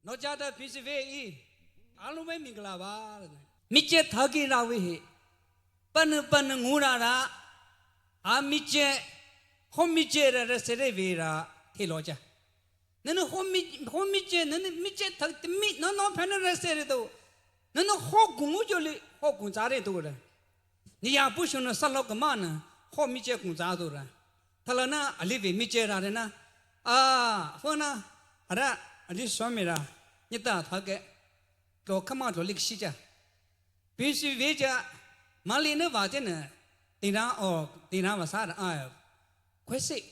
နော်ကြတဲ့ဖြစ်စီဖေးဤအားလုံးပဲမင်္ဂလာပါမိကျက်ထားကြရာဝေဟိပန်ငူရာအာမိကျက်ဟောမိကျက်ရစရေဝေရာထေလောကြနနဟောမိကျက်နနမိကျက်ထားတမိနော်ဖနရစရေတော့နနဟောဂုံကြလေဟောဂုံစားရတော့တယ်နေရပုရှင်ဆလောကမနဟောမိကျက်ဂုံစားတော့တယ်ထလနာအလိဝေမိကျက်ရာနာဖောနာအရအဒီဆွမ်းမီရာညတာထားကဲတော့ခမတော်လိရှိကြဘင်းစီဝေးကြမလီနဲ့ပါတဲ့နဲ့တင်နာအော်တင်နာမစားတာခွဲစစ်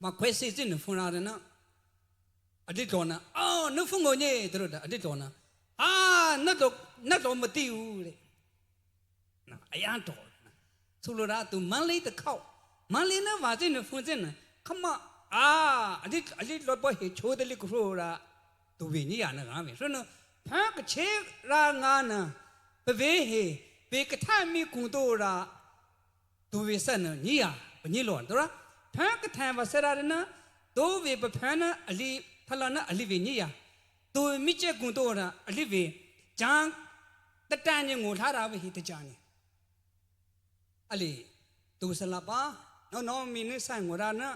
မခွဲစစ်တဲ့ဖုန်းရတယ်နော်အတိတော်နာနှုတ်ဖုန်းကိုညေတို့အတိတော်နာနှတ်တော်မတိဘူးတဲ့နော်အရန်တော်ဆိုလိုတာသူမန်လေးတစ်ခေါက်မန်လေးနဲ့ပါတဲ့နဲ့ဖုန်းတဲ့နဲ့ခမအတိလောပေါ်ဟေချိုးတယ်ကရိုရာသူဝိညာဉ်နဲ့ငါမယ်ဆိုတော့ဖန်ကချေရာငါနာပဝေဟေဘေကထမီကုတိုရာသူဝိဆန်ညရဘညလောတော့ဖန်ကထံပါစရာနဒိုဝေပဖန်အလီဖလနာအလီဝိညရသူမိချက်ကုတိုရာအလီဝေဂျန်တတန်ညငိုထားတာပဲဟိတကြနေအလီသူစလာပါနော်မီနဆိုင်ငိုရာနာ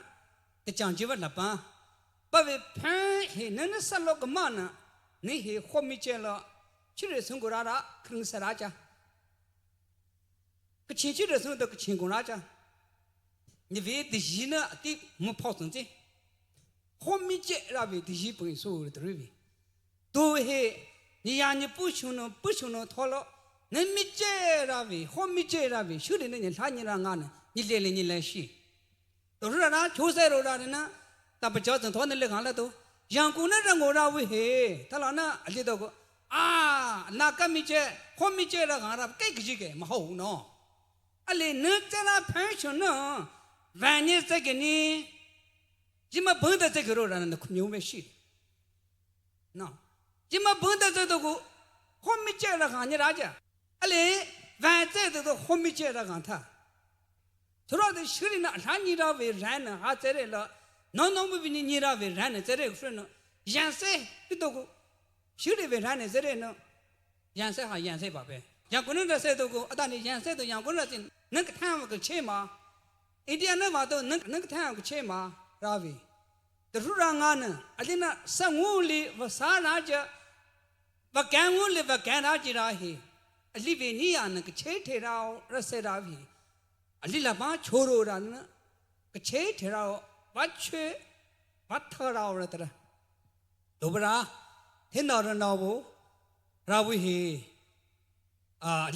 တကြံជីវတ်လပန်းပဝေဖန်ဟေနနဆလောကမနာနေဟေခေါမိကျလာချစ်ရဆုံကရာခရင်စရာချာကချင်ချစ်ရဆုံတော့ကချင်ကရာချာနေဝေတကြီးနာအတိမဖောက်စံချေခေါမိကျရာဝေတကြီးပွင့်ဆိုရတဲ့ပြီတိုဟေညီယာညပုချုံနထောလောနေမိကျရာဝေခေါမိကျရာဝေရှုနေနေလှညရာငါနေညလေညလဲရှိတို့ရနာချိုးဆဲရောတာနာတပကြောစံသောနေလေခါလဲတော့ရန်ကုန်နဲ့ရန်ကုန်ရာဝေဟေထလာနာအလစ်တော့နာကမိကျခေါမိကျရခါရကိတ်ကြီးကမဟုတ်ဘူးနော်အလေနကျလာဖန်ရှင်နော်ဗန်ညစကနီဒီမဘုံတဲ့စကရောတာနဲ့ခုမျိုးမရှိနော်ဒီမဘုံတဲ့စတော့ကိုခေါမိကျရခါညရာကြအလေဗန်တဲ့တော့ခေါမိကျရခါထားသူတို့ရှိရနာအလှညီတော်ဝေရန်ဟာကျဲရလားနော်မပင်းညီတော်ဝေရန်ကျဲရဖရနော်ရန်စဲဒီတော့ကိုရှိရဝေရန်ကျဲရနော်ရန်စဲဟာရန်စဲပါပဲရန်ကုန်နဲ့စဲတော့ကိုအတန်ရန်စဲတော့ရန်ကုန်နဲ့နက်ထမ်းကချေမှာအိန္ဒိယနဲ့မှာတော့နက်ထမ်းကချေမှာရာဝေတရူရငါနအလင်းနာစငူလီဝစားနာကြဝကန်ငူလီဝကန်နာကြရာဟီအလိဝေနီယာနကချေထေရာရစဲရာဝီအလီလာဘာချိုးရိုတာနကချေထေရာဘတ်ချေဘတ်ထရာရတရာဒိုဗရာဟင်တော်ရနောဘူရာဝိဟေ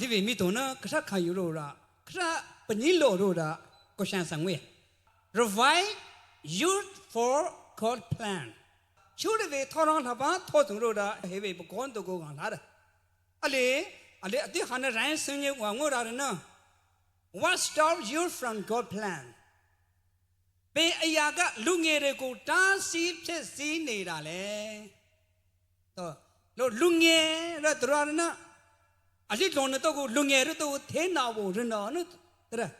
လိဝေမီတုံနကထခါယူရိုရာခရပညိလိုရိုရာကိုရှန်ဆန်ဝေ Revive Youth for God Plan ချိုးတွေထော်တော်လာပါထော်သူရိုရာဟေဝေပကွန်တကိုကလာတာအလေအတိခါနဲ့ရိုင်းစင်းကြီးဝငိုရာနော်What stops you from God's plan? ပေအရာကလူငယ်တွေကိုတားဆီးဖြစ်စည်းနေတာလေတော့လူငယ်ရတော်ရနာအလိတော်နဲ့တော့ကိုလူငယ်တို့ထဲနာဖို့ရနော်တဲ့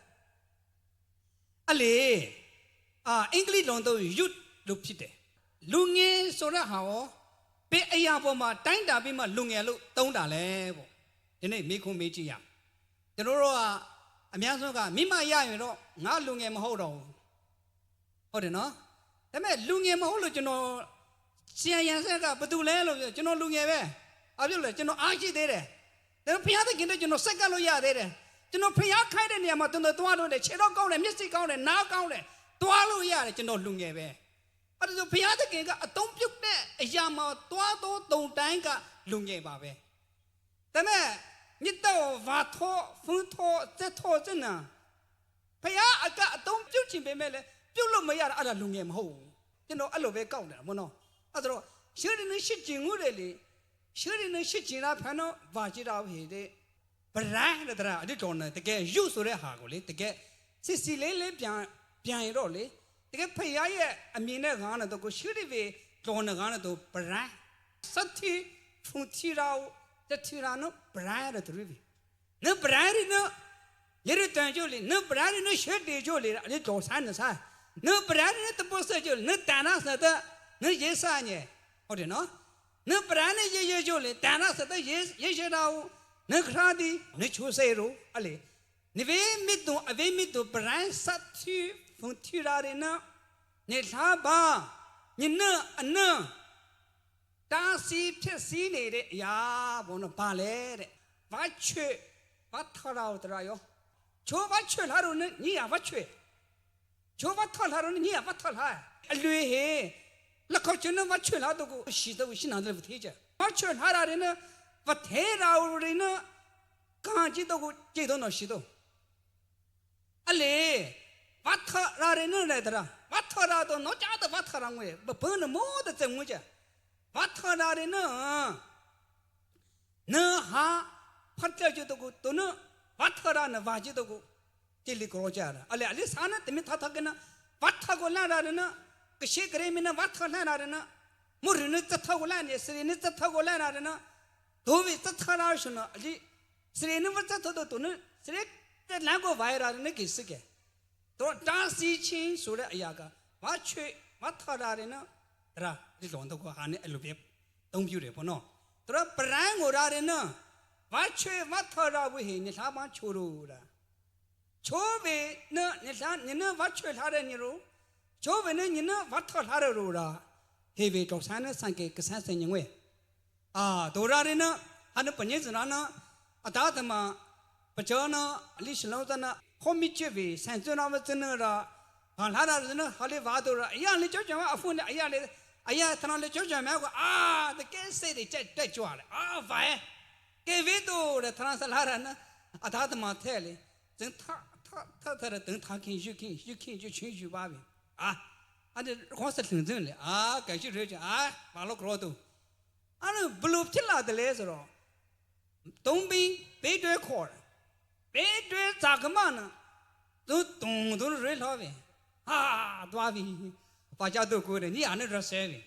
အလေအင်္ဂလိပ်လုံးတော့ youth လို့ဖြစ်တယ်လူငယ်ဆိုတဲ့ဟာရောပေအရာပေါ်မှာတိုင်းတာပြီးမှလူငယ်လို့သုံးတာလေပေါ့ဒီနေ့မိခွန်းမေးကြည့်ရကျွန်တော်တို့ကအများဆုံးကမိမရရင်တော့ငါလူငယ်မဟုတ်တော့ဘူးဟုတ်တယ်နော်ဒါပေမဲ့လူငယ်မဟုတ်လို့ကျွန်တော်ဆီယန်ရန်ဆက်ကဘာတူလဲလို့ကျွန်တော်လူငယ်ပဲဘာဖြစ်လဲကျွန်တော်အားရှိသေးတယ်ဒါဖျားတဲ့ခင်တော့ကျွန်တော်စက်ကပ်လို့ရသေးတယ်ကျွန်တော်ဖျားခိုင်းတဲ့နေရာမှာတွန်းသွားလို့တယ်ခြေတော့ကောင်းတယ်မျက်စိကောင်းတယ်နားကောင်းတယ်သွားလို့ရတယ်ကျွန်တော်လူငယ်ပဲအဲ့ဒါဆိုဖျားတဲ့ခင်ကအတုံးပြုတ်တဲ့အရာမှာသွားတော့တုံတိုင်းကလူငယ်ပါပဲဒါပေမဲ့မြတ်တော်ဝါထောဖွန်းထောသက်ထောစနာဖယားအကအတုံးပြုတ်ချင်ပေမဲ့လည်းပြုတ်လို့မရတာအဲ့ဒါလူငယ်မဟုတ်ဘူးကျွန်တော်အဲ့လိုပဲကောက်တယ်မနော်အဲ့တော့ရှေ့ရင်းရှိကျင်ငုတယ်လေရှေ့ရင်းရှိကျင်တာဖန်တော့ဗာကြည့်တော့ဟေတဲ့ဗရိုင်းတဲ့တရာအတိတော်နဲ့တကယ်ယူဆိုတဲ့ဟာကိုလေတကယ်စစ်စီလေးပြန်ရတော့လေတကယ်ဖယားရဲ့အမြင်နဲ့ငါနဲ့တော့ကိုရှေ့ရင်းတော်နဲ့ငါနဲ့တော့ဗရိုင်းစတိဖုန်တီရာတထီရာနိုဘရာရတူရီနဘရာရီနိုရရတန်ကျိုလေနဘရာရီနိုရှက်တေကျိုလေအလေးတော်ဆန်းနဆာနဘရာရီနိုတပုစကျိုနတနာဆတ်နရေဆာညေ ဟုတ်တယ်နော်နပရန်နေရေရေချိုလေတန်ရစတဲ့ရေရှိတာဦးနခရာဒီနချိုစေရောအလေနိဝေမီတုအဝေမီတုပရန်စတ်ချီဖုန်တီရာရနာနေသာဘာညနအနတာစီဖြစ်စည်းနေတဲ့အရာဘုံတော့ပါလေတဲ့ဘာချွေဘာထော်တော်တရာယောချိုးဘာချွေလာတော့ညီရဘာချွေချိုးဘာထော်လာတော့ညီရဘာထော်လာအလွေဟေလက်ခေါကျွန်တော်ဘာချွေလာတော့ကိုရှိတော့ရှိနာတယ်ဘသေးကြဘာချွေလာရတယ်နော်ဘာထဲရာရင်းနော်ကန်ကြည့်တော့ကိုကြည့်တော့ရှိတော့အလေဘာထော်လာရင်းနော်လေတရာဘာထော်လာတော့နော်ကြားတော့ဘာထော်လာငွေဘယ်နမိုးတဲ့ငွေကြဘာထော်လာရင်းနော်နော်ဟာဖတ်ကြတော့ကိုတော့နော်ဘာထော်လာနော်ဘာကြည့်တော့ကိုကြည့်လိကောကြတာအလေစားနဲ့တမင်ထားကနဘာထော်ကိုလာရနော်ကရှိကရေမင်းဘာထော်လာရနော်မရင်းနဲ့တထော်ကိုလာနေစရင်းနဲ့တထော်ကိုလာရနော်ဒိုဝိတထော်လာရှနော်အလေစရင်းနဲ့တထော်တော့နော်စရင်းတဲ့လမ်းကိုဝိုင်ရာနဲ့ကိစ္စကတော့တာစီချင်းဆိုတဲ့အရာကဘာချွေဘာထော်လာရနော်ရာဒီလုံးတော့ဟာနဲ့အလိုပြတုံးပြတယ်ပေါ့နော်တို့ပရန်ကိုရာရနော်ဘာချွေဘာထော်လာဝိဟိနေသားမချိုးလို့တာချိုးပဲနော်နေသားညနဘာချွေထားတဲ့ညရောချိုးပဲနဲ့ညနဘာထော်ထားတဲ့ရောတာဟေဘေတော့ဆန်းနဲ့ဆိုင်ကေကဆန်းစင်ညငွေတို့ရာရနော်ဟာနပညေစနာနာအတားသမပကြောနာအလိရှလောသနာခေါမိချေဘေဆန်စွနာမစနရာဘာလာတာနော်ဟာလေဘာတို့ရာအရာလေကြောက်ကြမှာအဖွင့်နဲ့အရာလေအရာသနာလေကြောက်ကြမှာကတကယ်စိတ်တွေတက်ကြွတယ်ဗိုင်ကေဗီတိုတဲ့သနာစလာရနာအတားသမထဲလေသင်ထတဲ့သင်ထားခင်ယူခင်ချင်းယူပါပြီအဲ့ဒါခေါ်စတင်တယ်လေကဲရှိရကြဘာလို့ကြောတော့အဲ့လိုဘလို့ဖြစ်လာတယ်လဲဆိုတော့တုံးပြီးဘေးတွဲခေါ်တယ်ဘေးတွဲဇာကမနာသူတုံရဲလောပဲသွားပြီဘာကြတော့ကိုတယ်ညီအနဲ့ရဆဲပြီ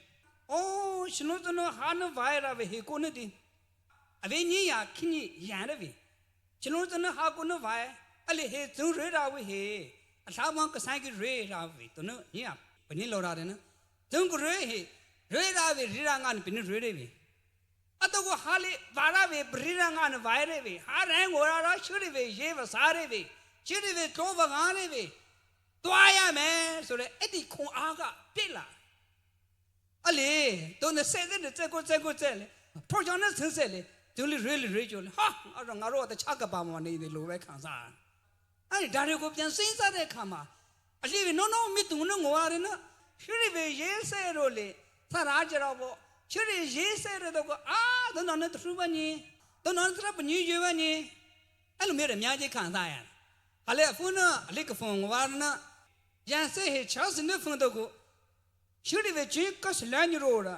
ရှင်လို့တော့ဟာနဗိုင်ရာပဲဟေကိုနဲ့တင်အဘေညီရခင်းရန်တယ်ပြီရှင်လို့တော့ဟာကိုနဗိုင်အဲ့လေဟေသူရဲတာဝေဟေအသာမကဆိုင်ကရဲတာပြီသူနော်ညီဘယ်နည်းလောတာတယ်နော်သူကရဲတာပဲရဲတာငါနဲ့ဘယ်နည်းရဲတယ်ပြီအတော့ကိုဟာလေဘာရပဲပရိရငါနဲ့ဗိုင်ရဲပြီဟာရန်ကိုရာရှိရပြီရေးပါစားရဲပြီရှိရပြီကောဗငါရဲပြီသွားရမယ်ဆိုတော့အဲ့ဒီခွန်အားကပြစ်လာအလေတော့နဲ့ဆက်တဲ့တက်ကိုလေထောက်ချောင်းနဲ့ဆင်းဆက်လေသူလေရေကြလေအဲ့တော့ငါတို့ကတခြားကပါမနေတယ်လို့ပဲခံစားအဲ့ဒါတွေကိုပြန်စဉ်းစားတဲ့အခါမှာအလေနော်မိတူနော်ငွားရနော်ရှိရပဲရေးဆဲတော့လေသရာကြတော့ပေါ့ရှိရရေးဆဲတော့တော့တော့နဲ့သူပညီတော့နော်သူပညီရွေးပညီအဲ့လိုမျိုးအများကြီးခံစားရတယ်ဟာလေအဖုန်းနော်အလေကဖုန်းငွားနော်ရန်စေဟချောစနေဖုန်းတော့ကိုရှိရပဲချင်းကစလန်ရိုးတာ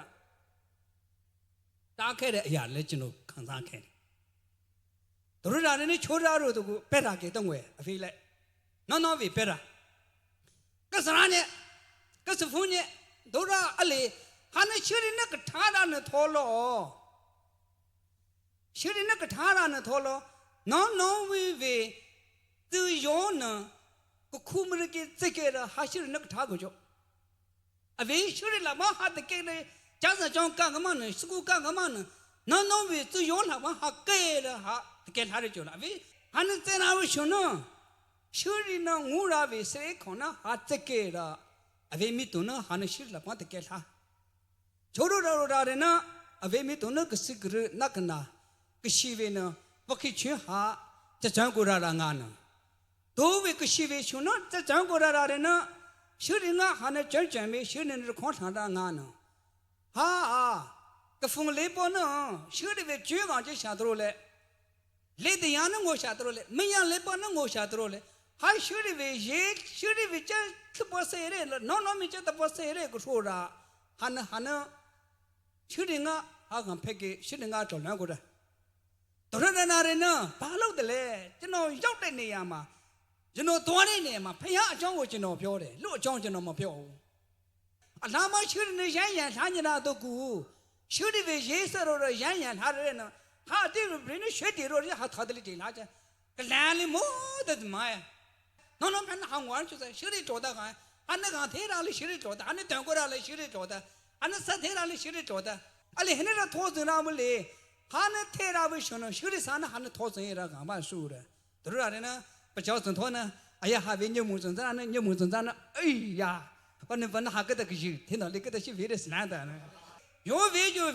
တားခဲ့တဲ့အရာလည်းကျွန်တော်ခံစားခဲ့တယ်တို့ရာနဲ့ချိုးရာတို့ကိုပဲ့တာကေတော့ငွေအဖေးလိုက်နော်ပဲပဲ့တာကစရာနဲ့ကစဖုန်းနဲ့တို့ရာအလေဟာနဲ့ရှိရနဲ့ကထားတာနဲ့ထောလို့ရှိရနဲ့ကထားတာနဲ့ထောလို့နော်ဝေသူယောနာခုမရကေစကေရာဟာရှိရနဲ့ကထားကိုကြောအဖေးရှိရလာမဟာတကေလေကျန်းစာကြောင်းကကမနဲ့စကူကကမနဲ့နော်ဝေသူယောလာမဟာကေရာဟာတကယ်ထားရကြလားအဖေဟာနဲ့စနာဝရှင်နော်ရှိရနဲ့ငူရာပဲစေခွန်နော်ဟာတကေရာအဖေးမိတုနော်ဟာနဲ့ရှိရလာမတကယ်ထားချိုးရတဲ့နော်အဖေးမိတုနော်ကစကရနကနာကရှိဝေနော်ပခိချွဟာတချောင်းကိုရာငါနော်ဒိုးဝေကရှိဝေရှင်နော်တချောင်းကိုရာတဲ့နော်ရှိရနော်ဟာနဲ့ကြံမေရှိနေရခွန်ထာတာငါနော်ကဖုန်လေးပေါ်နော်ရှိရပဲကျွေးကောင်ကြရှာတို့လေလေတရားနဲ့ငိုရှာတို့လေမင်းရလေးပေါ်နော်ငိုရှာတို့လေဟာရှိရပဲရှိရပဲချက်ပေါ်စေရဲနော်မင်းချက်ပေါ်စေရဲကိုဆိုတာဟာနရှိရငါဟာကံဖက်ကေရှိရငါတော်လန်းကိုတာတော်ရနာရနော်ဘာလို့တလဲကျွန်တော်ရောက်တဲ့နေရာမှာကျွန်တော်သွားတဲ့နေရာမှာဖခင်အကြောင်းကိုကျွန်တော်ပြောတယ်လို့အကြောင်းကျွန်တော်မပြောဘူးအလားမရှိနေရန်ထားနေတာတော့ကူရှိတယ်ပဲရေးစရောရန်ထားတယ်နော်ဟာတိဘရင်းရှိတယ်ရောဟာထားတယ်လေလာချကလန်လီမိုးတဲ့မိုင်းနော်ဖန်ဟောင်းဝမ်းချစရှိတယ်တော်တာကအနကသေးတာလေးရှိတယ်တော်တာအနတန်ကိုရလေးရှိတယ်တော်တာ 하나 사태라는 시리 줘다 알리 해내라 토즈나물리 하나 테라브 쇼는 시리 사나 하나 토즈이라 가마 수라 들으라나 버저선 토나 아야 하빈 녀무선자는 녀무선자는 에이야 번번 하거다 그시 테너리 그다시 비르스나다나 요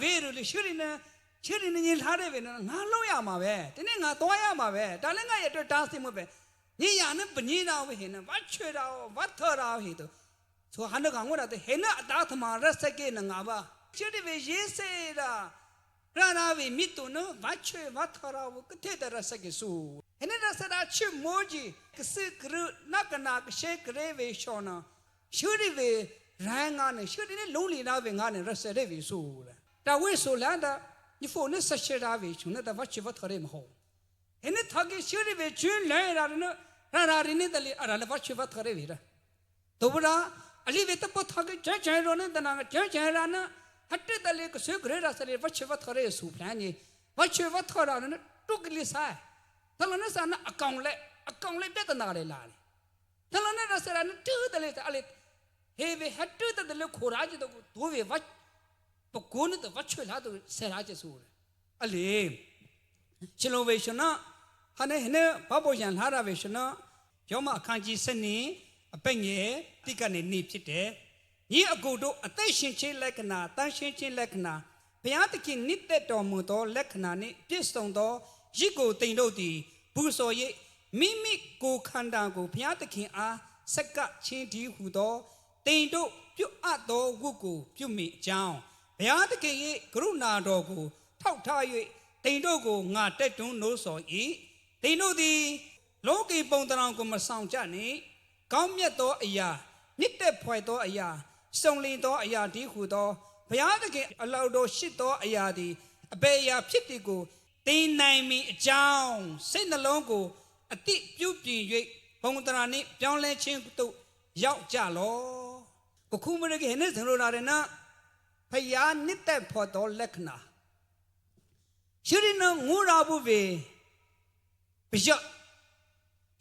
외를 시리는 일 하래베는 나로야마베 때네 나 도야마베 달랭가 예터 다스모베 니 야는 버니라고 해는 맞춰라고 맞터라고 해도 저 하나 강원라도 해나 다트마 ರಸಕ್ಕೆ 나봐 시리베 예세라 라나비 미토는 맞춰 맞터라고 끝에다 ರಸಕ್ಕೆ 수 해내라서라 치 뭐지 그스 그르 나가나 그셰 그레베 쇼나 시리베 랑아네 시리네 롱리나베 가네 ರಸ레베 수라 다왜 솔란다你否认实啥为穷，那他把媳妇讨的么好？人家他给媳妇为穷来了呢，让人家的哩，让他把媳妇讨的为了，对不啦？啊，你为他不他给挣钱了呢，那个挣钱了呢，他这的哩个谁个人是哩把媳妇讨的数plan呢？把媳妇讨了呢，都给你啥？他那啥呢？讲来别个哪里来的？他那啥呢？这的哩啊哩，嘿为还这的哩苦来就都为把。不过呢，都把吹拉都塞拉结束了。啊嘞，新罗为什么？他那巴布亚拉拉为什么？要么看起身呢，半夜这个呢你皮的，你阿哥都阿带心情来看呐，带心情来看呐，不要的给你带到木头来看呐，你别送到一个顶楼的，不所以明明我看到过，不要的给啊，十个前提辅导顶楼就阿到我个就没讲。不要的给格鲁纳多个套他约，顶多个俺这种罗所以，顶多的老给帮得上我们上家呢，刚灭多哎呀，你得派多哎呀，送礼多哎呀的辅导，不要的给老多许多哎呀的，别呀撇的个，顶南面讲，谁的老个啊的就比约帮得上呢，将来钱都要家咯，我苦么那个现在成了哪里呢？พยานิแต่พอตอเล็กนะชีรินงูราบุเวปิจ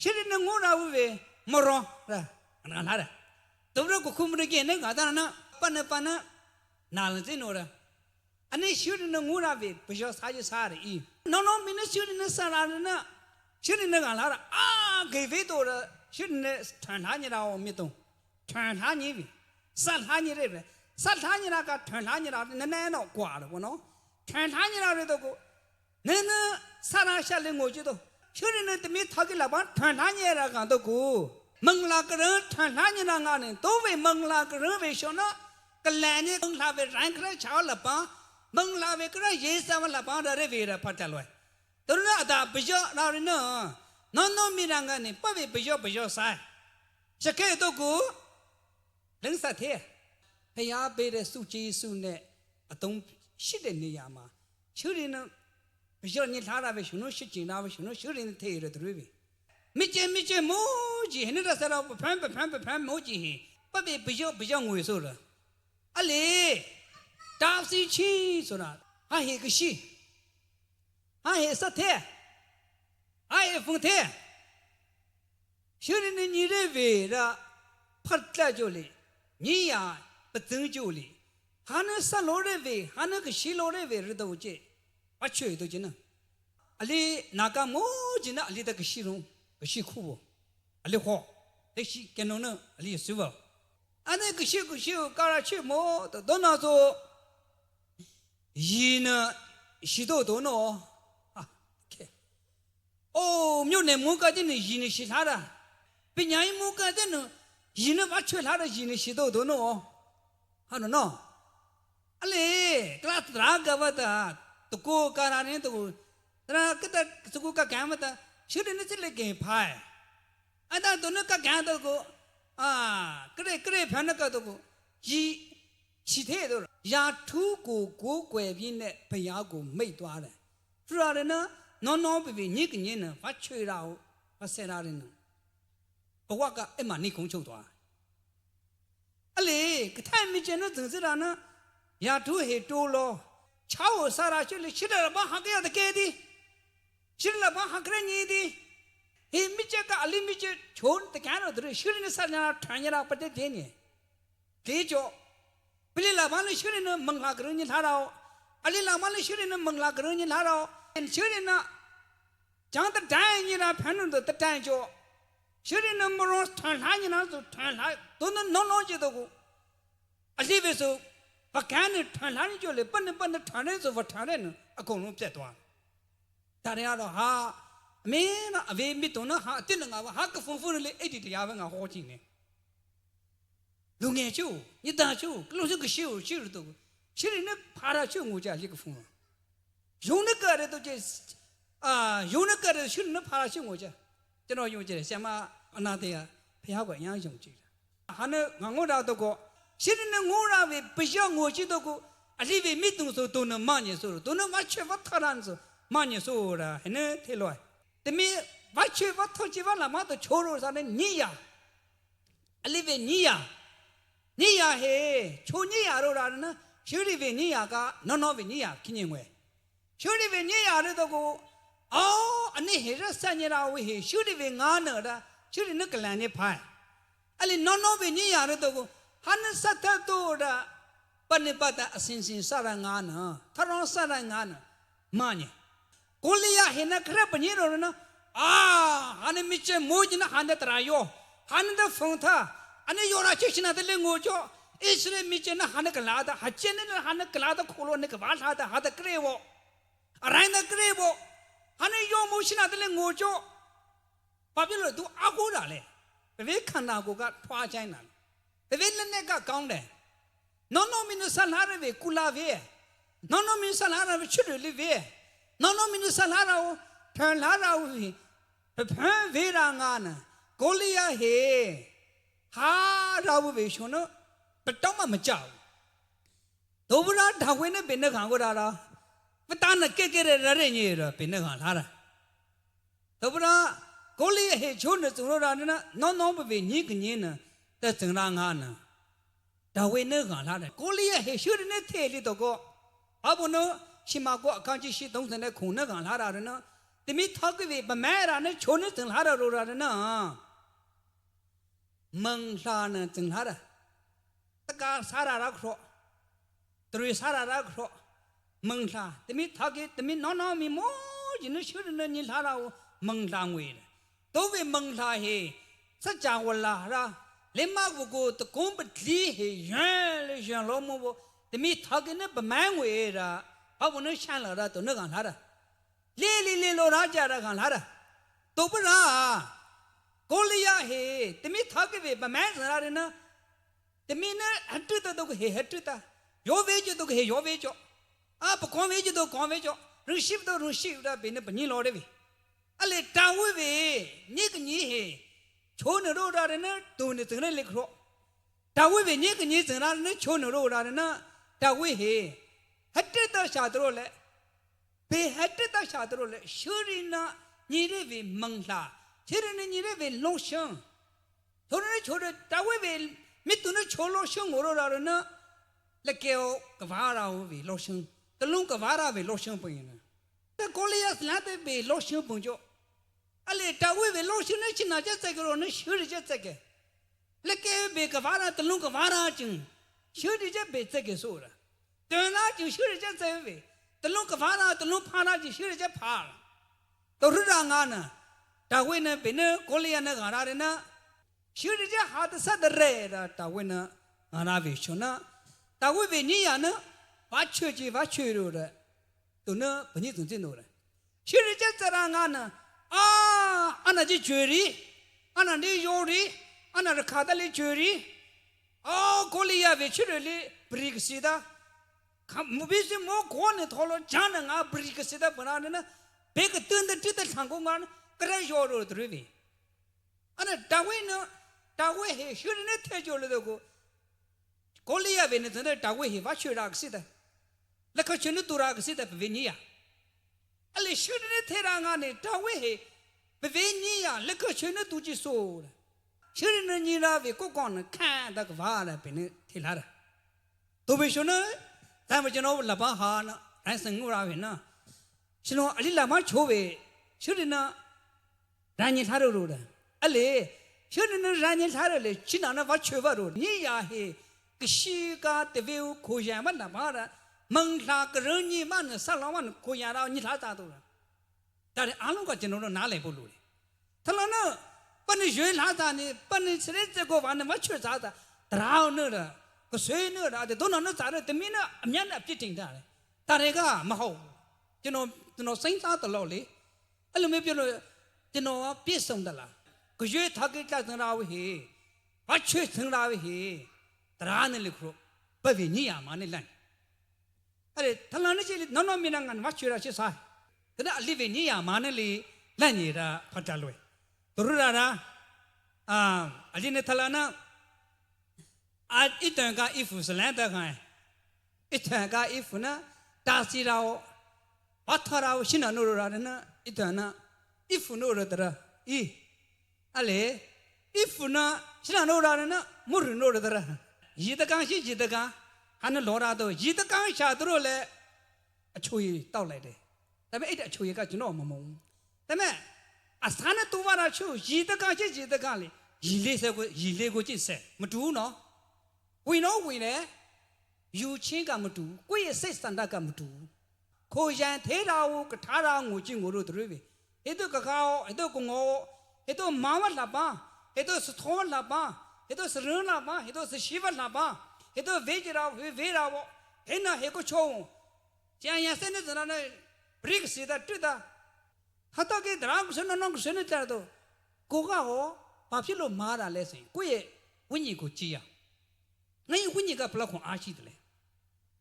ชีรินงูราบุเวมรอนะอันนั้นอะไรตัวเราก็คุมเรื่องนี้ก็ได้นะปันนาลจิโนระอันนี้ชีรินงูราบุเวปิจสายสายอีน้องมีนชีรินสารนะชีรินกันอะไรเกี่ยวกับตัวชีรินฐานนี้เราไม่ต้องฐานนี้สารนี้เรื่องสัตว์ท่านี่นะก็ฐานนี่เราแน่ๆเนาะกว่าเลยวะเนาะฐานนี่เราเลยตัวกูเนี่ยสารชาลิงโง่จิตตัวชื่อเนี่ยที่มีทักษิณละบ้านฐานนี่เรากันตัวกูมังลากระฐานนี่เรางานเนี่ยตัวเวมังลากระเวชนะก็แลนี่มังลาเวรังกระชาวละบ้านมังลาเวกระเยสาวละบ้านเรเวระพัดเลยตัวนั้นอาจจะไปเจอเราเนี่ยน้องมีรังกันเนี่ยป้าไปเจอสายสักแค่ตัวกูเรื่องสัตย์เทียพยาเบรสุจีสุเนอตงชิดเนียมาชื่อเรื่องไปเจอเนี่ยท่าเราไปชนุชิจินาไปชนุชื่อเรื่องเทียร์ตัวนี้ไม่เจอโมจิเห็นเราสารพันโมจิป้าไปเจองวยสุดอะไรดาวสีชีสุดฮะเฮกชีฮะเฮสัตเทฮะเฮฟงเทชื่อเรื่องนี้เรื่องเวรพัดละจุลีนี่ยา不争就哩，还能杀老人为，还能个洗老人为日头节，我去都进呢。阿里那个么进呢？阿里那个洗龙，个洗苦不？阿里好，那洗跟侬呢？阿里舒服。阿那个洗，搞了去么？都那做，伊呢洗多呢啊？哦，苗那么个的呢，伊呢洗啥的？别人么个的呢？伊呢把吹啥的？伊呢洗多呢哦。ฮะเนาะอะไรกลาตรากว่าตาตุกูการานี่ตุกูตราก็ตะตุกูกะแกมตาชื่อนี่สิเลเกพายอันนั้นตุนกะแกตุกูกระพันกะตุกูยีชิเทตุยาทูกูกูกวยพิเนพยากูไม่ตัวเลยสุราเรนะน้องๆไปนี่กันเนี่ยฟัดช่วยเราฟัดเสราเรนะบอกว่าก็ไอ้มันนี่คงโชว์ตัวอะไรก็ท่านไม่เจอนะถึงสิรานะยาทูเหตุโลชาวสาราชุลิชิดละบ้าหักยาตะเกดีชิดละบ้าหักเรื่องนี้ดีเฮ้ไม่เจอกับอะไรไม่เจอชนตะแกนเอาตัวชิดนี่สารนาทานยาปฏิเทนี่เกจโอ Pili la mali shuri na mangla grunyi larao. Ali la mali shuri na mangla grunyi larao. And shuri na jang the dying in a panel the tanjo. Shuri na moros turn hanging out to turn high. Don't know no jido. I leave it so. A can turn hanging you live upon the tunnels of a tunnel. A column set one. Tariado ha. Man, a way mitona ha, telling our hack of fully 80 having a horting. Look at you, you don't you, close to shoe, shoot to. She didn't parachute which I like for. Unica to just Unica shouldn't parachute which you know you just Sama another Piawa young children. Hannah Mangoda to go. She didn't go away, Pishang or Chitoko. I leave a meeting so to no money, so don't know much of what Taranzo, money so, and Teloi. The me, what you what Tochivala, mother choros are in Nia. I live in Nia. Nia he, Chonia Rorana, surely Veniaga, none of Nia, Kinway. Surely Venia go, oh, and he just sang it out with his surely Vingana, surely Nicolani pie. Ali none of Venia go, Hannah Satatora, Panipata, since in Sarangana, Taron Sarangana, money. Golia hina crapaniero, Hanna Mitchell Mojina Hanna Trayo, Hanna Fonta, and you're a chicken at the Lingojo, Israel Mitchell Hanna Calada, Hachin and Hanna Calada Colonic Valhada had a crevo, a Rhina crevo, Hanna your motion at the Lingojo, Pablo do Agudale, the Vikanago got Pajana, the Villanega Conde, no minus Salare, Kulave, no minus Salare, should live here. No minus Salara, turn Lara, prepare Virangana, Golia he, ha, Ravishona, but Toma Machow. Dovera, Tawina, Pinagangora, but Tana Kekere Rainier, Pinagara. Dovera, Golia he, Jonas, Rorana, no be Nikanina, that's in Rangana. Tawina, Golia he shouldn't tell it to go. Abono. Shimago, can't she don't send a kuna on Harana? The meat talk of it, but Mara and Chonas and Hararana. Mangshana and Hara. The car Sarah Rockro. There is Sarah Rockro. Mangsha. The meat talk it, the meat no me more, you know, shouldn't need Hara Mangsang way. Though we Mangsha he, such a Wallara. Lema will go to combat he, Jean Lomo, the meat talking up a man way. I will not shine to Nagan Lily Raja Ragan Topura Golia he, the meat talk of it, but man's arena. The meaner had to the he had to the your wage to he your wage up a convage to convage, receive the receive up in a panil lordy. I let down with it, Nick Ni, Chona Road Arena, doing it in a lick rock. Tawi Nick Nis and Arena, Chona Road Arena, Tawi he. Hatted the Shadrole, pay hatted the Shadrole, Shurina, Nirevi Mangla, Chirin Nirevi lotion. Torre Chore, Tawevil, Mituna Cholo Shung Ororana, Lakeo, Kavara, lotion, the Lunkavara, lotion point. The Goliath latte be lotion punjo. Ale Tawe lotion, just like on a sure just like a Lake be Kavara, the Lunkavara, sure just be take a soda. Turn out you should just say, the look of Hana, the look Hana, you should just par. The Rudangana, the winner, Pinner, Goliana, Garana, should just have the sad red at the winner, Anavishona, the Wiviniana, what church, what church, to know, beneath the dinner. Should just a rangana, Anna di jury, Anna di Yori, Anna the Cadali jury, oh, Golia, virtually, Brigsida. Mubisi more corn at Hollow Chan and our Bricasida banana, bake a turn the tittle Tangoman, crash your road rivi. And a Tawina, Tawe, he shouldn't tell you a little go. Colia Venetana, Tawe, what should I see that? Like a Chunutura sit up Vinia. Ali shouldn't tell Angani, Tawe, Vinia, like a Chunutuji soul. Shouldn't you have a cook on a can that Vara Tilara? To be sure. Time was Labahana, Ransom Ravina. She know a little much over. Shouldn't Raniel Haruda. Ale, shouldn't Raniel Harale, Chinana Vachuva road. Nia he, Kishiga the view Kuyamana Mara, Mangla Gruni Man, Salaman, Kuyara, Nitata. That Aluga General Nale Bulu. Talana, Panishuel Hatani, Panis Rezego and the Machuzada, Drowned, Cosuena, the Donana, the Mina, Miana Pitting Dare. Tarega, Maho, Saint Arthur Lolly, Alumibula, Peace on the la. Could you talk it like an hour here? What should turn out here? Tranelico, Pavinia, Maniland. Talanachi, no minang and what should I say? Then I live in Nia, Manili, Lanira, Patalwe. Turara, Adina Talana, at Itanga ifus lanta guy. Itanga ifuna, Tasirao, Patarao, Shina Nurana, Itana, Ifunura, E. Ale, Ifuna, Shina Nurana, Murinura. Yitakan, Jitaka, Hana Lorado, Jitakan, Shadrole, a chui, Taulade. The made a chui got you know, Mamon. The man, Asana Tuvara Chu, Jitaka, Yilego said, Matuno. We know we there. You chinga mutu, we assist and daka mutu. Kojan, Tera, Katara, Mujingo Rivi. Edo Kakao, Edo Congo, Edo Mama Laba, Edo Saton Laba, Edo Serun Laba, Edo Shiva Laba, Edo Vejera, Vera, Hena Hekocho, Jaya Senate and Briggs that to the Hatake drugs and non senator. Kogao, Papilo Mara Lesson, Quay, Winnie Kuchia. Nay when you got block on Archidle.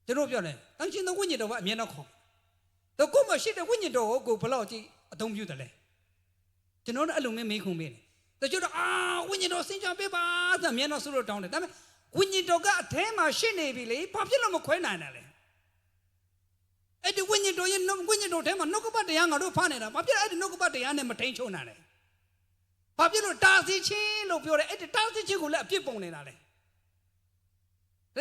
The Robiole, don't you know when you do what Mianako? The Goma shit when you do go Peloti, don't you delay. The non alumni make home in. The Judah, when you don't think of paper, the Miana Suro down the time. When you do got Tema Shine Billy, Popular Moquenale. And when you do know when you don't have a knock about the young or Panera, Popular, I don't know about the animation. Popular Darcy Chin of your editor, Darcy Chill people in Ale.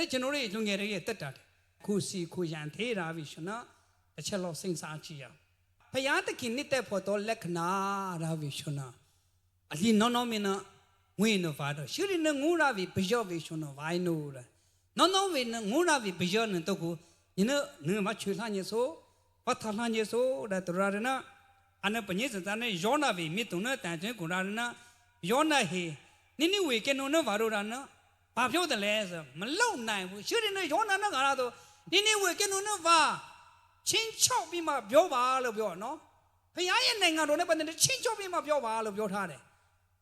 Generally, don't get it that. Kusi Kuyan Tera Vishuna, a cello sings Archia. Payata Kinita Poto Lekna Ravishuna. A linomina win of other. Shooting the Muravi Pejovishun of I know. No win Muravi Pejon and Toku. You know, no much so, what Talanya so that Radana, and a Panizana, Jonavi, Mituna, Tantan Kurana, Jona he. Nini weekend on a Varurana. Papio the laser, Malone night, shooting a Jona Nagarado. Nini weekend on a va. Chin chop him up your wall of your no. Pay I and I don't know, but the chin chop him up your wall of your tare.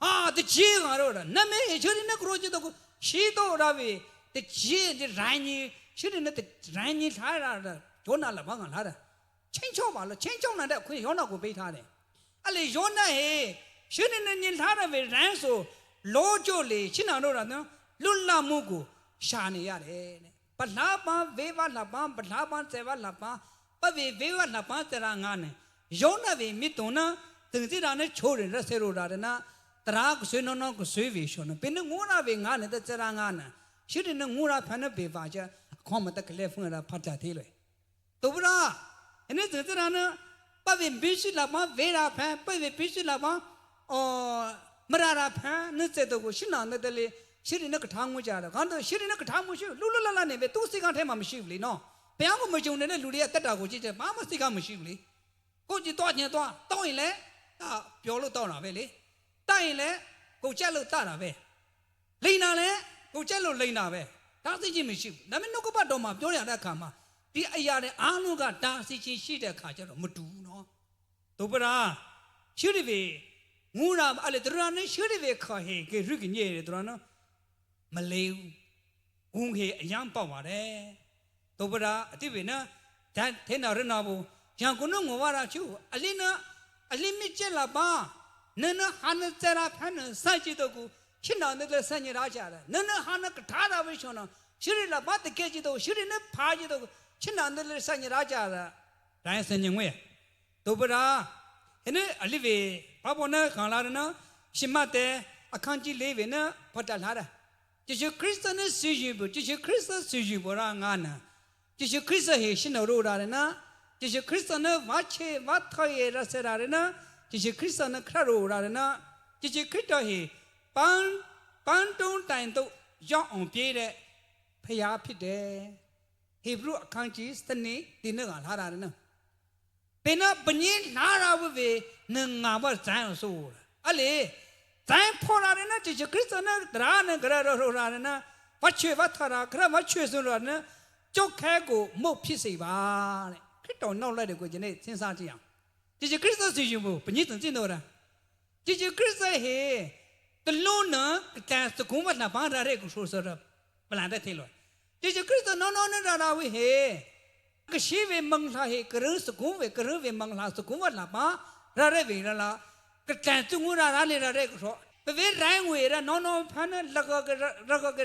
Ah, the chill, Name, shooting a crojo, Shito Ravi, the chill, the rainy, shooting at the rainy tire, Jona Labanga Lara. Change over, change on that Queen Yona go bait hare. Ale Jona he, shooting in Tara with Ranso, Lord Jolie, Chinano, Lula Mugu, Shani Yare. But Lapa, Veva Lapa, but Lapa, Seva Lapa, but we Veva Lapa Terangane. Jona we mitona, Tinzirane children, Rasero Radana, Trag Sunono Suvision, Pinamura Vingana, the Terangana. She didn't Mura Panapivaja, Comet the Clefuna Patatile. Tobra, and it's the Terana, but we Bishi Lapa, Vera Pan, but we Bishi Lapa, or Marara Pan, Nutseto Shina, the she didn't look at Tom with other. She didn't look at Tom with you. Lula Lane, two cigar him machively. No. Piano Majun and Ludia Tata, which is a mamma cigar machively. Go to Tonya, Toile, Piolo Tona Valley. Taile, go cello Tarave. Lina le, go cello Lina Ve. That's the Jimmy ship. Never look about Doma, Doria Kama. The Ayare Anuga Darcy Shida Kaja Mutu, no. Topera, should it be Mura Aletrana, should it be Kahe, Rukin Yedrana? Malay, Unge, a young power, Tobera, Divina, that Tena Renabo, Jankuno Warachu, Alina, Alimichela Ba, Nana Hana Tera Pana, Sajitoku, China, the Sanya Raja, Nana Hana Katara Vishona, Shirila Bata Kajito, Shirina Pajito, China, the Sanya Raja, Ryan Sanyangwe. Tobera, and I live Pabona, Kalarana, Shimate, a country live in a Patalhara. Did you Christian Suji, but did you Christian Suji Borangana? Did you Christian Hishina Rodarena? Did you Christian Vache, Vatoye Raserarena? Did you Christian Craro Rarena? Did you Crito he? Panton Tanto, John on Pierre, ဖျားဖြစ်တယ်ဟေဘရုအခန်းကြီးစနေဒီနေ့ကလာတာနော်ဘယ်တော့ဘညင်းလာတာဝိနငါဘဇန်ဆိုတာအဲ့လေဇန်ဖော်လာတယ်နော်ဂျေခရစ်စနဒရာနဲ့ကြရတော့လာတယ်နော်ဝတ်ချွေဝတ်ထရာခရဝတ်ချွေဆိုတော့နော်ကြောက်ခဲကိုမုတ်ဖြစ်စေပါတဲ့ခရစ်တော်နောက်လိုက်တယ်ကိုဒီနေ့စဉ်းစားကြည့်အောင်ဂျေခရစ်စစီရင်ဘူးဘညင်းတင်တော့တာဂျေခရစ်စဟေတလုံးနော်ကန်စကုံးမလာပါရတဲ့ကိုဆိုတော့ပလန်တဲ့သေးလို့ဂျေခရစ်စနော်နေတာဝိဟေကရှိဝေမင်္ဂလာဟေကရစကုံးဝေကရဝေမင်္ဂလာစကုံးမလာပါရတဲ့ဝေရလားကတန်သူငူရာလေရတဲ့ကိုဆိုဘဝရိုင်းဝေရနော်ဖန်လကက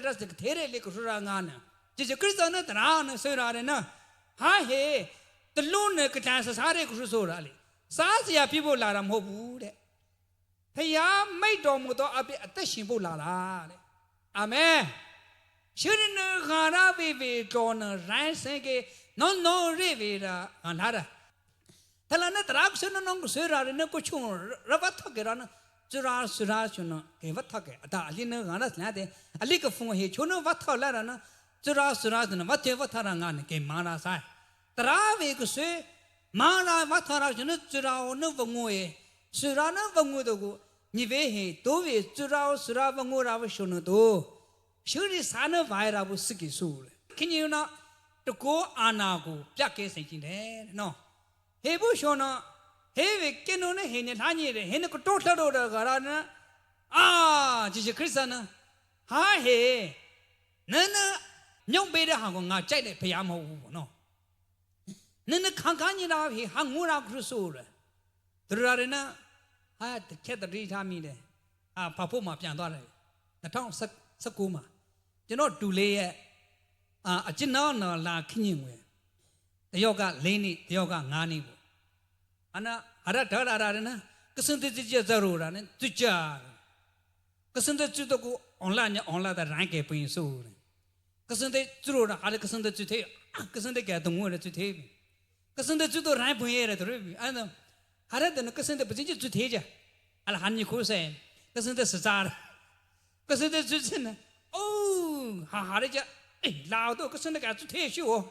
ရစကသေးလေကိုဆိုရာငါနာဂျေခရစ်စနော်တရာနဲ့ဆွေရတယ်နော်ဟာဟေတလုံးနဲ့ကတန်စားတဲ့ကိုဆိုတာလေစားစရာပြဖို့လာတာမဟုတ်ဘူးတဲ့ဖျားမိတ်တော်မူသောအပြည့်အသက်ရှင်ဖို့လာတာတဲ့အာမင်ရှင်နခါရပေပေတော်နရိုင်းစင်ကေနော်ရေဝေရာလာတာတလနဲ့တရာဆနနုံဆွေရာနဲ့ကိုချုံရဘတ်ထကေရနဇရာဆွနကေဝတ်ထကေအတာအလင်းနဲ့ငါနဲ့လာတဲ့အလိကဖုံဟေချုံနဝတ်ထလာရနဇရာနဝတ်တေဝတ်ထရငါနဲ့ကေမာနာဆိုင်တရာဝေကဆွေမာနာဝတ်ထရကျွန်ဇရာနဝငွေဆွေရာနဝငွေတို့ကိုညီဝေဟေတိုးဝေဇရာဝငွေရာဝရှုံတို့ရှုရီစာနဝိုင်ရာဘုစကိဆူခင်ယူနာတကောအာနာကိုပြတ်ကဲစိတ်ချင်းတယ်နော်ဟေဘုရှောနာဟေဝေကင်နုန်နဲ့ဟေနဲ့ထားညိတယ်ဟေနဲ့ကတိုးလှတော့တာကရာနာအာဂျေခရစ်စနာဟာဟေနနညုံပေးတဲ့ဟာကိုငါကြိုက်တယ်ဖျားမဟုတ်ဘူးပေါ့နော်နနခံခါညိတာဟေဟာငူရာခရစ်ဆိုရဒရရနာဟာတချက်တတိထားမိတယ်အာဖဖို့မှာပြန်သွားတယ်2019မှာကျွန်တော်ဒူလေးရဲ့အကျဉ်းနော်လာခင်းရင်ဝင်တယောက်က၄နှစ်တယောက်က9နှစ်ပေါ့အနာအရဒါရာရနာကစန်တကြဇရိုရာနဲ့သူကြကစန်တကျတော့ကိုအွန်လိုင်းတဲ့ရိုင်းကေပင်းဆိုကစန်တကျရိုရာအားကစန်တကျသေးကစန်တကဲတုံးဝဲကျသေးကစန်တကျတော့ရိုင်းပင်းရဲတယ်အဲ့ဒါဟာရတဲ့ကစန်တပချင်းကျသေးကြအလဟန်နီခိုးစဲကစန်တစစားကစန်တကျစနေအိုးဟာရကြလာတော့ကစန်တကကျသေးရှို့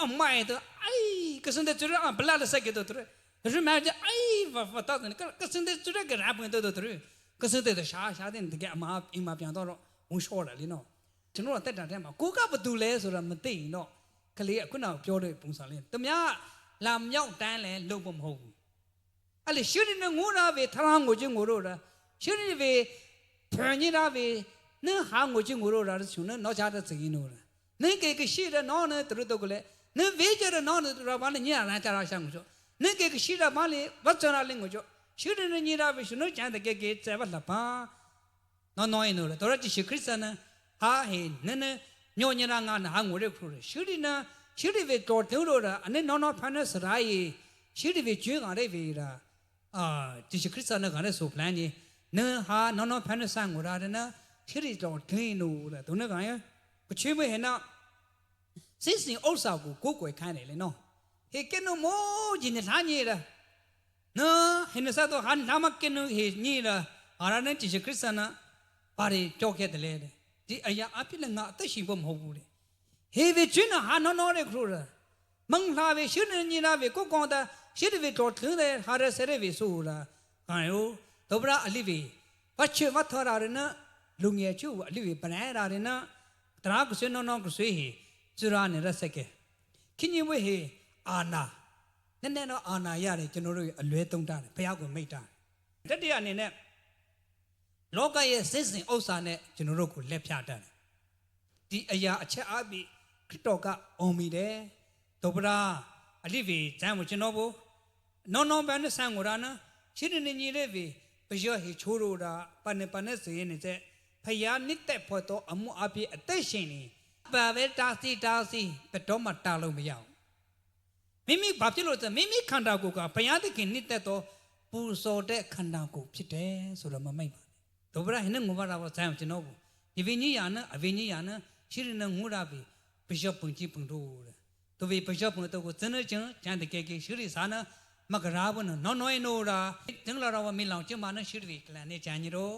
အမိုင်တော့အိုင်ကစန်တကျရအဘလာလက်ဆက်ကတော့ရမကြအိုင်ဝတ်တော့ကစန်တကျရကရာပွင့်တော့ကစန်တရှာတဲ့တကယ်အမအိမ်မှာပြန်တော့ဝန်လျှော့တယ်လေနော်ကျွန်တော်တက်တာထဲမှာကိုကဘသူလဲဆိုတာမသိရင်တော့ကလေးကခုနကပြောတဲ့ပုံစံလေးတမလာမြောက်တန်းလဲလုပ်ဖို့မဟုတ်ဘူးအဲ့လေရှုရနေငိုးတာပဲထရန်းကိုချင်းငိုတော့တာရှုရနေပဲဖန်နေတာပဲနင်းဟာငိုချင်းငိုတော့တာရှင်နော်ချတဲ့စကင်းတော့နင်းကေကရှိတဲ့နော်နဲ့တို့တော့ကလေးနင်းဝေးကြတဲ့နော်နဲ့တို့ဘာလဲညရန်ကြတာဆောင်ဆိုနင်းကေကရှိတဲ့ဘာလဲဝတ်ချရာလင်းကိုရှုရနေညတာပဲရှင်နော်ချမ်းတဲ့ကေကျေဘလာပါနော်ရင်တော့တော်ရရှိခရစ်စတန်ဟာဟေနင်းညောညရာငါဟာငိုရခရရှုရနေရှုရဝေတော်ထုံးတော့တာအနေနော်ဖန်တဲ့စရာကြီးရှုရဝေကျွေးကြတဲ့ဝေတာဒီခရစ်စတန်ကလည်းဆိုပလန်ကြီးနင်းဟာနော်ဖန်တဲ့ဆန်ကိုရာတဲ့နော်ရှုရတော်ဒင်းလို့တဲ့ဒုနဲ့ကရကချွေးမဟဲ့နော်စစ်စင်ဥစ္စာကိုကိုယ်ခိုင်းတယ်လေနော်ဟေကဲနိုမိုးဂျင်းထားညိတာနော်ဟင်းစားတော့ဟန်နာမကဲနိုဟေညိတာဟာရနဲ့ဒီခရစ်စတန်ဘာတွေကြောက်ခဲ့တယ်လဲဒီအရာအဖြစ်လည်းငါအသက်ရှင်ဖို့မဟုတ်ဘူးလေဟေဝေကျွန်းဟာနော်တဲ့ခရိုရာမင်္ဂလာဝေရှင်ညိနာဝေကိုကောင်တာရှိတဲ့ဝေတော်ထင်းတဲ့ဟာရဆရဲဝေဆိုတာဟာယောဒဘရာအလိဝေဝတ်ချဝတ်ထရာရနလူငယ်ချူအလိဝေပနဲရာရနတရာကဆွေနော်ကဆွေဟေဇရာနဲ့ရက်ဆက်ကဲခင်ကြီးဝေဟေအာနာနည်းနည်းတော့အာနာရတယ်ကျွန်တော်တို့အလွဲသုံးတာဘုရားကိုမိတ်တာတတိယအနေနဲ့လောကရဲ့စစ်စင်ဥစ္စာနဲ့ကျွန်တော်တို့ကိုလက်ဖြတ်တတ်တယ်ဒီအရာအချက်အားဖြင့်ခရစ်တော်ကအောင်မိတယ်ဒုပရာအလိဝေဇံကိုကျွန်တော်ဘနော်ဘန်နဲ့ဆန်ကိုရာနာရှိတဲ့နေကြီးလေးဝေပယောဟေချိုးရိုတာပနဲ့စရင်နေတဲ့ဖယားနစ်တဲ့ဖို့တော့အမှုအပြည့်အသက်ရှင်နေပါပဲတာစီဘယ်တော့မှတာလို့မရဘူးမိမိဘာဖြစ်လို့လဲမိမိခန္ဓာကိုယ်ကဘုရားသခင်နစ်တဲ့တော့ပူဇော်တဲ့ခန္ဓာကိုယ်ဖြစ်တယ်ဆိုတော့မမိတ်ပါနဲ့ဒုပရဟင်းနဲ့ငိုပါတော့ဆံကျွန်တော်ကိုဒီဝိညာဉ်ယာနအဝိညာဉ်ယာနရှိရနေငိုတာပြီဘယောပွန်ကြီးပွန်တို့တဲ့သူဝေဘယောပွန်တို့ကိုစနေချင်းကျန်တဲ့ကေရှိရစာနာမကရာဘနော်နော်နိုရာတင်လာတော့မီလောင်ကျမနဲ့ရှိရကလန်နဲ့ချန်ကြီးတော့